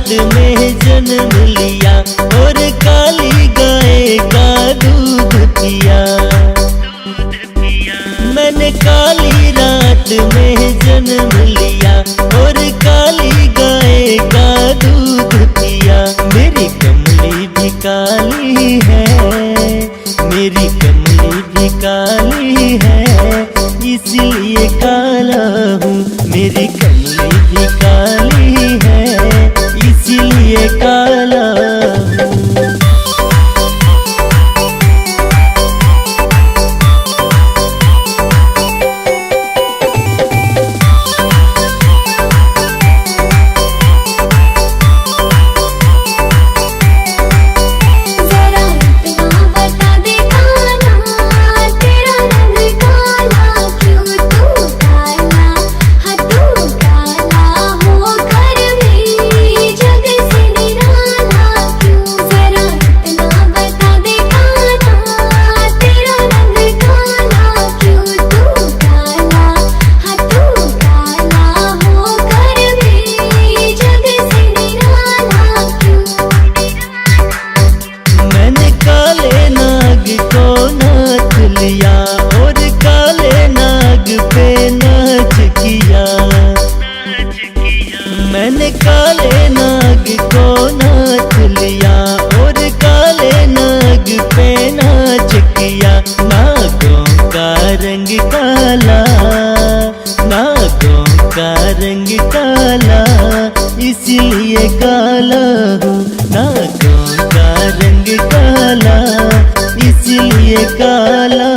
रात में जन्म लिया और काली गाय का दूध पिया। मैंने काली रात में जन्म लिया और काली गाय का दूध पिया। मेरी कमली भी काली है, मेरी कमली भी काली है, इसलिए काला हूँ। मेरी कमली भी काली है, इसलिए काला हूँ। और काले नाग पे नाच किया। मैंने काले नाग को नाच लिया और काले नाग पे नाच किया। नागों का रंग काला, नागों का रंग काला, इसलिए काला हूँ। नागों का रंग काला, इसलिए काला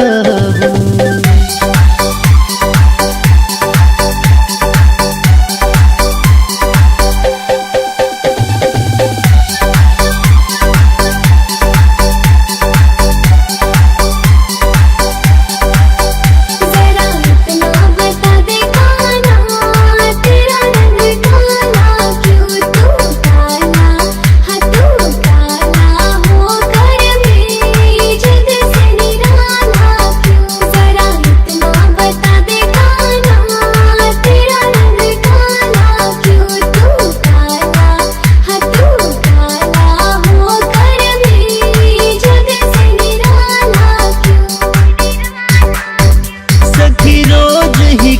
हूँ।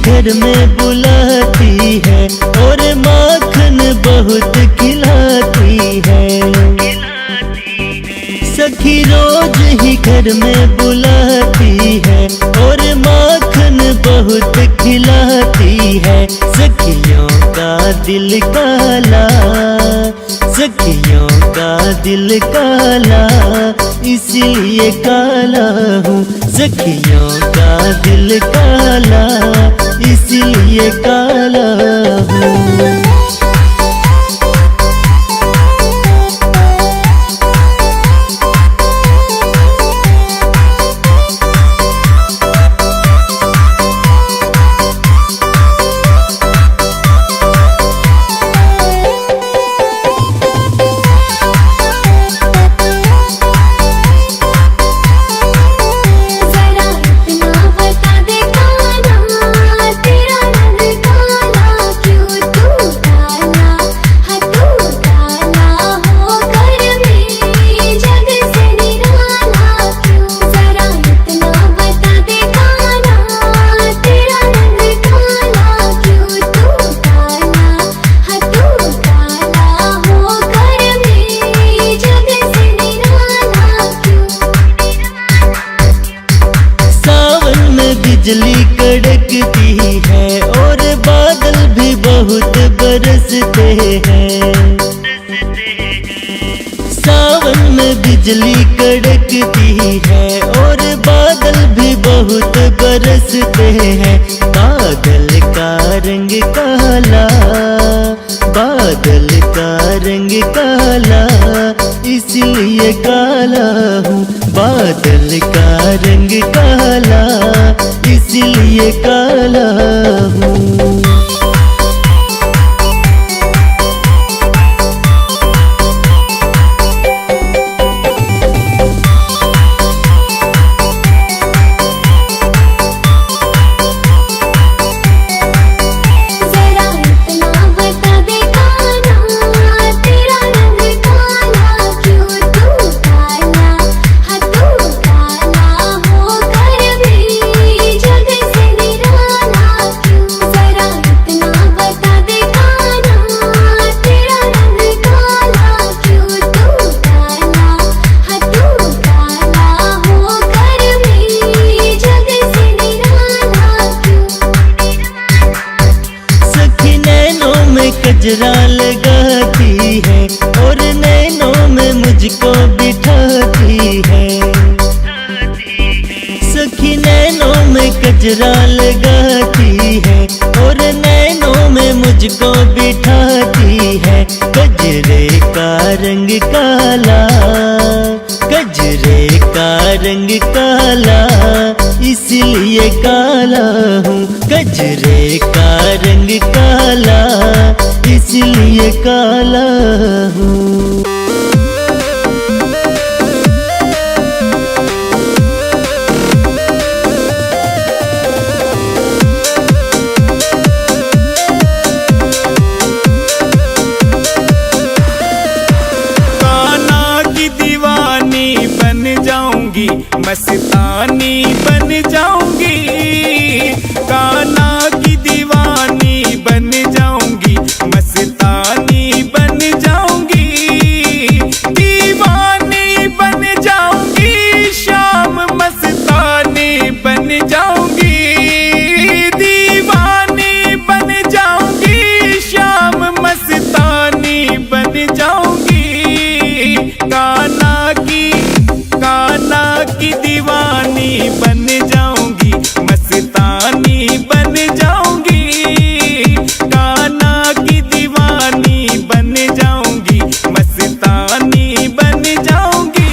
घर में बुलाती है और माखन बहुत खिलाती है। सखी रोज ही घर में बुलाती है और माखन बहुत खिलाती है। सखियों का दिल काला, सखियों का दिल काला, इसलिए काला हूँ। सखियों का दिल काला, इसलिए काला हूँ। बिजली कड़कती है और बादल भी बहुत बरसते हैं। सावन में बिजली कड़कती है और बादल भी बहुत बरसते हैं। बादल का रंग काला, बादल का रंग काला, इसलिए काला हूँ। बादल का रंग काला, इसलिए काला हूँ। जरा इतना बता दे कान्हा, तेरा गजरा लगाती है और नैनों में मुझको बिठाती है। सखी नैनों में गजरा लगाती है और नैनों में मुझको बिठाती है। गजरे का रंग काला, गजरे का रंग काला, इसलिए काला हूँ। गजरे का रंग काला, इसलिए काला हूँ। मस्तानी बन जाऊंगी, कान्हा की दीवानी बन जाऊंगी, मस्तानी बन जाऊंगी, दीवानी बन जाऊंगी, शाम मस्तानी बन जाऊंगी, दीवानी बन जाऊंगी, शाम मस्तानी बन जाऊंगी। कान्हा की दीवानी बन जाऊंगी, मस्तानी बन जाऊंगी, कान्हा की दीवानी बन जाऊंगी, मस्तानी बन जाऊंगी।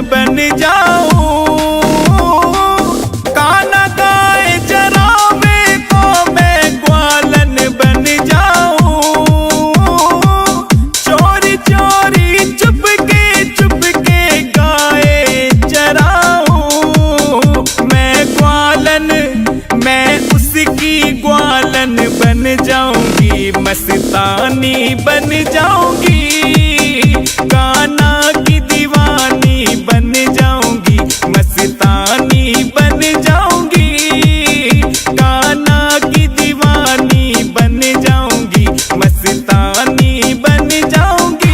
बन जाऊं, कान्हा गाय चरावे तो मैं ग्वालन बन जाऊं, चोरी चोरी चुपके गाय चराऊं, मैं उसकी ग्वालन बन जाऊंगी, मस्तानी बन जाऊंगी, कान्हा की दीवानी बन जाऊंगी, मस्तानी बन जाऊंगी, कान्हा की दीवानी बन जाऊंगी, मस्तानी बन जाऊंगी।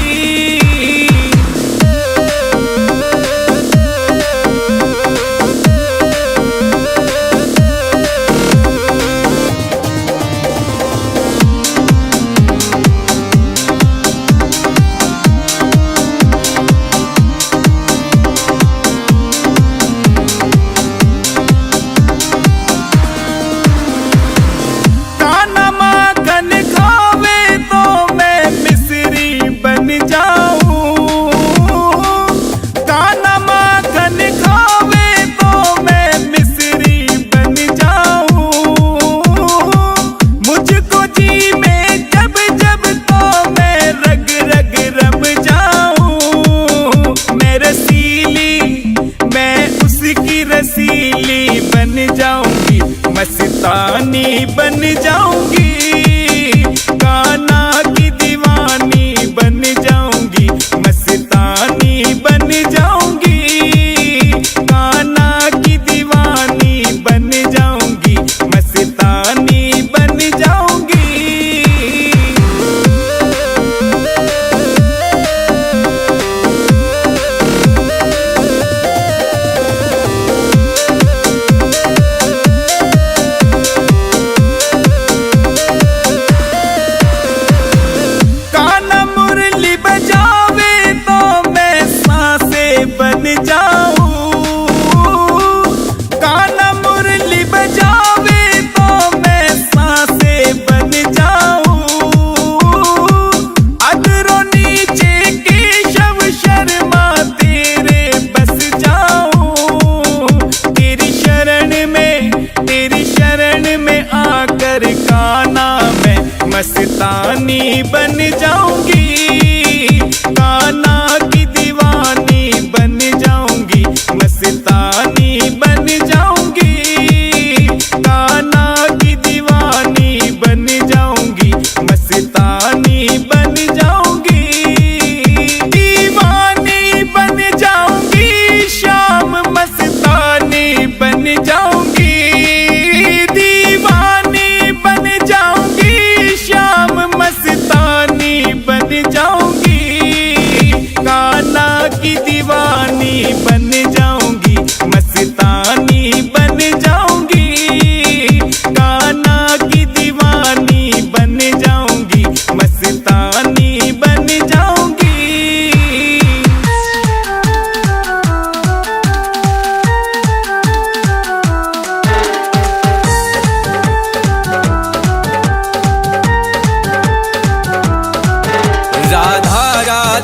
रसीली बन जाऊंगी, मस्तानी बन जाऊंगी, कान्हा की दीवानी बन जाऊंगी, मस्तानी बन जाऊंगी, कान्हा की दीवानी बन जाऊंगी, मस्तानी बन जाऊंगी।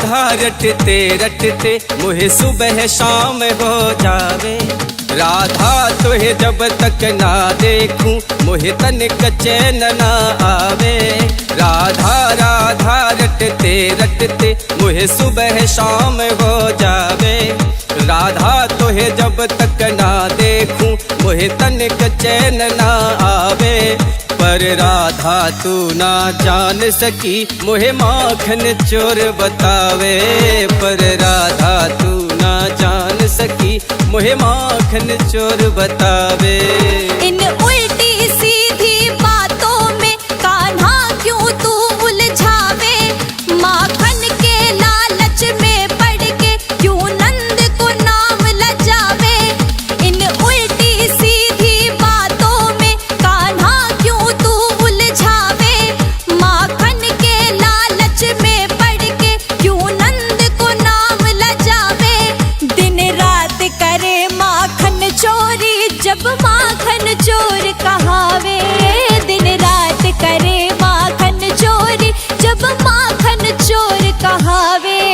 राधा रटते रटते मुहे सुबह शाम हो जावे। राधा तुहे जब तक ना देखूं मुहे तनिक चैन ना आवे। राधा राधा रटते रटते मुहे सुबह शाम हो जावे। राधा तुहे जब तक ना देखूं मुहे तनिक चैन ना आवे। पर राधा तू ना जान सकी मुहे माखन चोर बतावे। पर राधा तू ना जान सकी मुहे माखन चोर बतावे। इन उल्टी सीधी बातों में कान्हा क्यों तू उलझावे। माखन के लालच में पड़ के क्यों नंद को नाम लजावे। इन उल्टी सीधी बातों में कान्हा क्यों तू उलझावे। माखन के लालच में पड़ के क्यों नंद को नाम लजावे। दिन रात करे माखन चोरी जब माखन चोर कहावे। दिन रात करे माखन चोरी जब माखन चोर कहावे।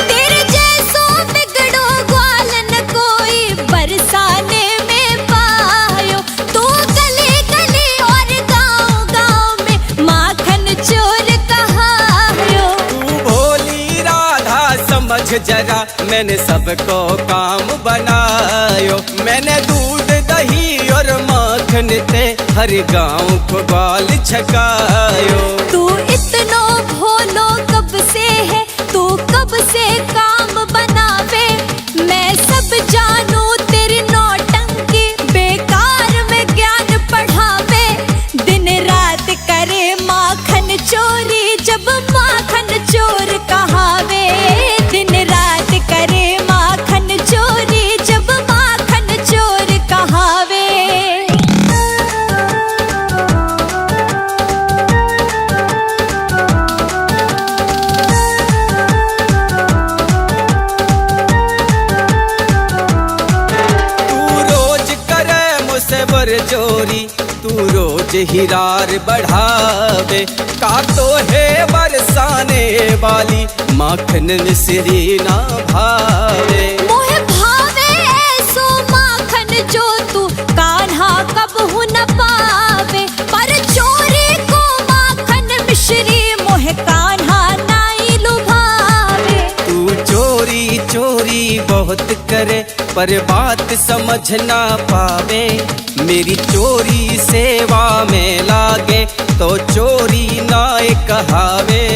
तेरे जैसो बिगड़ो ग्वालन कोई बरसाने में पायो। तू गली गली और गांव गांव में माखन चोर कहायो। तू भोली राधा समझ जरा मैंने सबको काम बनायो। मैंने दूध दही और माखन ते हर गांव को ग्वाल छकायो। तू इतनो भोलो कब से है तू कब से काम बनावे। मैं सब जानू तेरी नौटंकी बेकार में ज्ञान पढ़ावे। दिन रात करे माखन चोरी जब माखन चोर कहावे। दिन रात करे माखन चोरी जब माखन चोर कहावे। तू रोज करे मुझसे बरजोरी तू रोज हिरार बढ़ावे। का तो है बरसाने वाली माखन मिश्री ना भावे। मोहे भावे ऐसो माखन जो तू कान्हा कबहू न पावे। पर चोरी को माखन मिश्री मोहे कान्हा नाई लुभावे। तू चोरी चोरी बहुत करे पर बात समझ ना पावे। मेरी चोरी सेवा में लागे तो चोरी ना कहावे।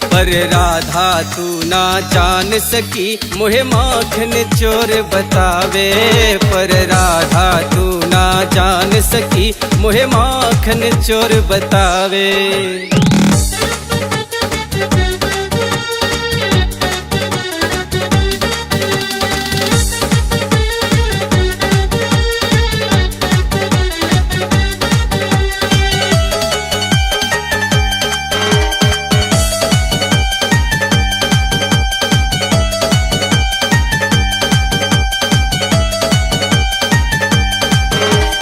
पर राधा तू ना जान सकी मुहे माखन चोर बतावे। पर राधा तू ना जान सकी मुहे माखन चोर बतावे।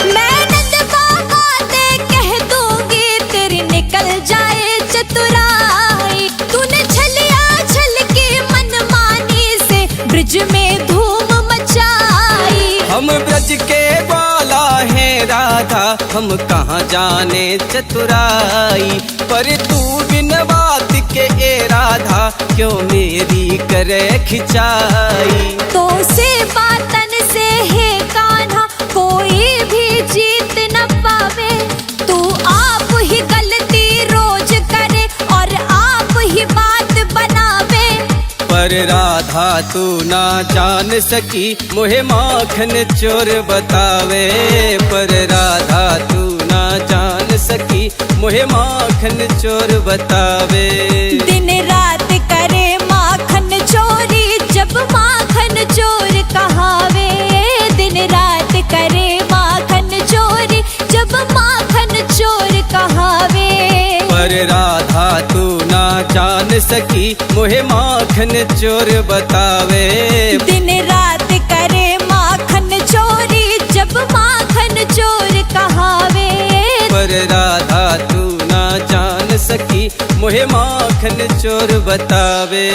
मैं नंद बाबा से कह दूंगी तेरी निकल जाए चतुराई। तूने छलिया छल के मनमानी से ब्रिज में धूम मचाई। हम ब्रज के ग्वाला हैं राधा हम कहाँ जाने चतुराई। पर तू बिन बात के ए राधा क्यों मेरी करे खिंचाई। तो से बातन से है कान्हा कोई भी जीत न पावे। तू आप ही गलती रोज करे और आप ही बात बनावे। पर राधा तू ना जान सकी मुहे माखन चोर बतावे। पर राधा तू ना जान सकी मुहे माखन चोर बतावे। दिन रात करे माखन चोरी जब माखन चोर कहावे। दिन जान सकी मोहे माखन चोर बतावे। दिन रात करे माखन चोरी जब माखन चोर कहावे। पर राधा तू ना जान सकी मोहे माखन चोर बतावे।